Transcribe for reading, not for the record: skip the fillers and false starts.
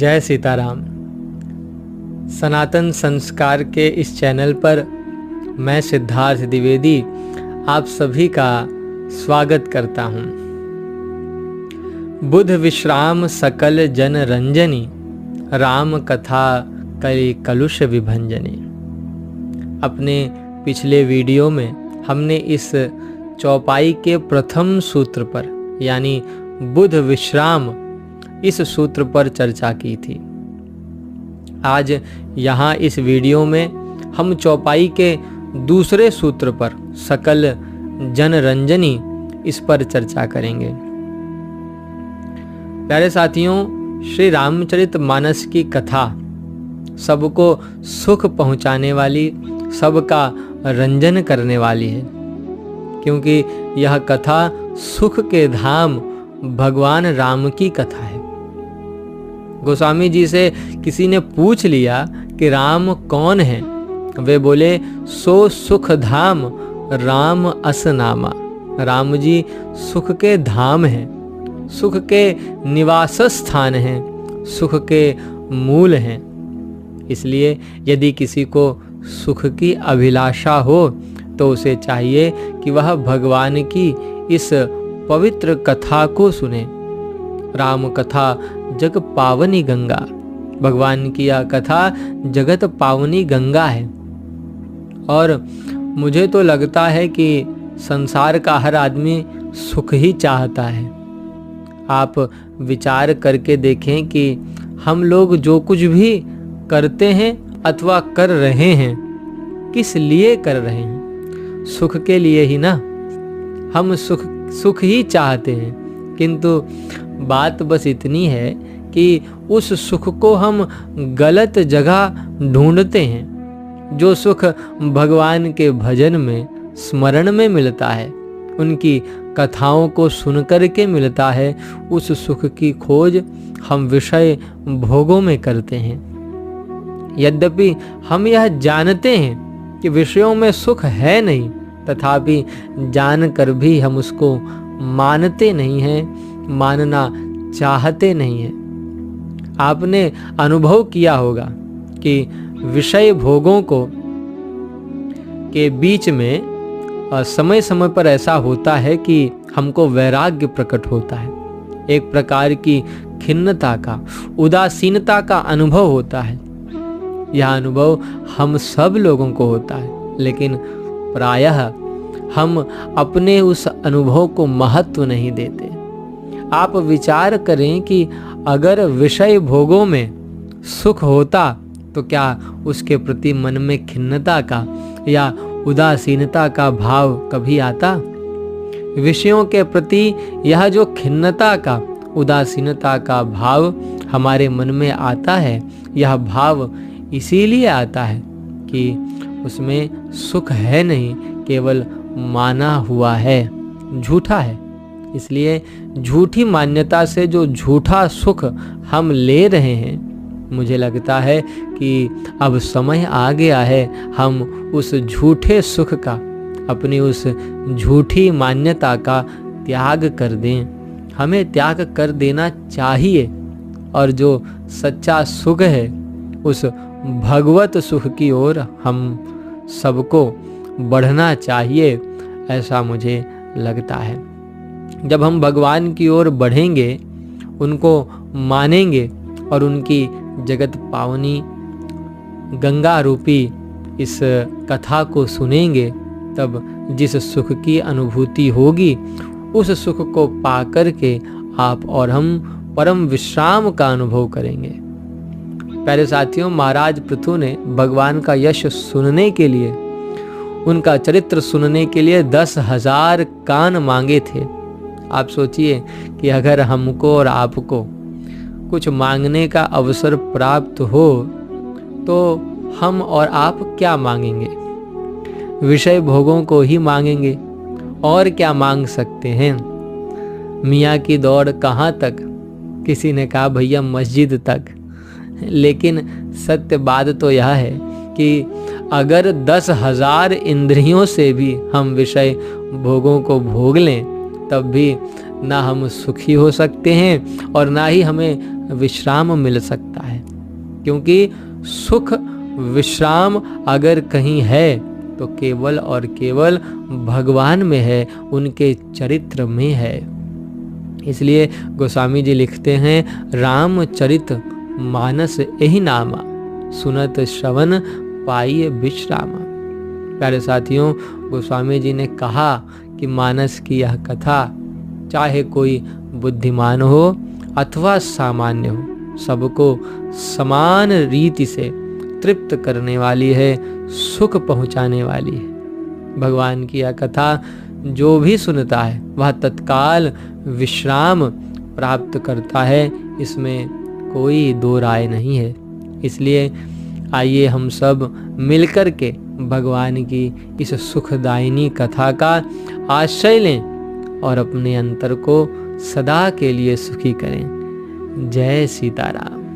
जय सीताराम। सनातन संस्कार के इस चैनल पर मैं सिद्धार्थ द्विवेदी आप सभी का स्वागत करता हूँ। बुध विश्राम सकल जन रंजनी, राम कथा कलि कलुष विभंजनी। अपने पिछले वीडियो में हमने इस चौपाई के प्रथम सूत्र पर यानी बुध विश्राम इस सूत्र पर चर्चा की थी। आज यहाँ इस वीडियो में हम चौपाई के दूसरे सूत्र पर सकल जन रंजनी इस पर चर्चा करेंगे। प्यारे साथियों, श्री रामचरित मानस की कथा सबको सुख पहुँचाने वाली, सबका रंजन करने वाली है, क्योंकि यह कथा सुख के धाम भगवान राम की कथा है। गोस्वामी जी से किसी ने पूछ लिया कि राम कौन है। वे बोले, सो सुख धाम राम अस नामा। राम जी सुख के धाम हैं, सुख के निवास स्थान हैं, सुख के मूल हैं। इसलिए यदि किसी को सुख की अभिलाषा हो तो उसे चाहिए कि वह भगवान की इस पवित्र कथा को सुने। राम कथा जग पावनी गंगा। भगवान की यह कथा जगत पावनी गंगा है। और मुझे तो लगता है कि संसार का हर आदमी सुख ही चाहता है। आप विचार करके देखें कि हम लोग जो कुछ भी करते हैं अथवा कर रहे हैं, किस लिए कर रहे हैं? सुख के लिए ही ना। हम सुख ही चाहते हैं, किंतु बात बस इतनी है कि उस सुख को हम गलत जगह ढूंढते हैं। जो सुख भगवान के भजन में, स्मरण में मिलता है, उनकी कथाओं को सुनकर के मिलता है, उस सुख की खोज हम विषय भोगों में करते हैं। यद्यपि हम यह जानते हैं कि विषयों में सुख है नहीं, तथापि जानकर भी हम उसको मानते नहीं हैं, मानना चाहते नहीं हैं। आपने अनुभव किया होगा कि विषय भोगों को के बीच में समय समय पर ऐसा होता है कि हमको वैराग्य प्रकट होता है। एक प्रकार की खिन्नता का, उदासीनता का अनुभव होता है। यह अनुभव हम सब लोगों को होता है, लेकिन प्रायः हम अपने उस अनुभव को महत्व नहीं देते। आप विचार करें कि अगर विषय भोगों में सुख होता तो क्या उसके प्रति मन में खिन्नता का या उदासीनता का भाव कभी आता? विषयों के प्रति यह जो खिन्नता का, उदासीनता का भाव हमारे मन में आता है, यह भाव इसीलिए आता है कि उसमें सुख है नहीं, केवल माना हुआ है, झूठा है। इसलिए झूठी मान्यता से जो झूठा सुख हम ले रहे हैं, मुझे लगता है कि अब समय आ गया है हम उस झूठे सुख का, अपनी उस झूठी मान्यता का त्याग कर दें। हमें त्याग कर देना चाहिए और जो सच्चा सुख है, उस भगवत सुख की ओर हम सबको बढ़ना चाहिए, ऐसा मुझे लगता है। जब हम भगवान की ओर बढ़ेंगे, उनको मानेंगे और उनकी जगत पावनी गंगा रूपी इस कथा को सुनेंगे, तब जिस सुख की अनुभूति होगी, उस सुख को पाकर के आप और हम परम विश्राम का अनुभव करेंगे। प्यारे साथियों, महाराज पृथु ने भगवान का यश सुनने के लिए, उनका चरित्र सुनने के लिए 10,000 कान मांगे थे। आप सोचिए कि अगर हमको और आपको कुछ मांगने का अवसर प्राप्त हो तो हम और आप क्या मांगेंगे? विषय भोगों को ही मांगेंगे, और क्या मांग सकते हैं? मियाँ की दौड़ कहाँ तक? किसी ने कहा भैया मस्जिद तक। लेकिन सत्य बात तो यह है कि अगर 10,000 इंद्रियों से भी हम विषय भोगों को भोग लें, तब भी ना हम सुखी हो सकते हैं और ना ही हमें विश्राम मिल सकता है। क्योंकि सुख विश्राम अगर कहीं है तो केवल और केवल भगवान में है, उनके चरित्र में है। इसलिए गोस्वामी जी लिखते हैं, रामचरित मानस यही नामा, सुनत श्रवण पाइए विश्राम। प्यारे साथियों, गोस्वामी जी ने कहा कि मानस की यह कथा चाहे कोई बुद्धिमान हो अथवा सामान्य हो, सबको समान रीति से तृप्त करने वाली है, सुख पहुंचाने वाली है। भगवान की यह कथा जो भी सुनता है वह तत्काल विश्राम प्राप्त करता है, इसमें कोई दो राय नहीं है। इसलिए आइए हम सब मिलकर के भगवान की इस सुखदायिनी कथा का आश्रय लें और अपने अंतर को सदा के लिए सुखी करें। जय सीताराम।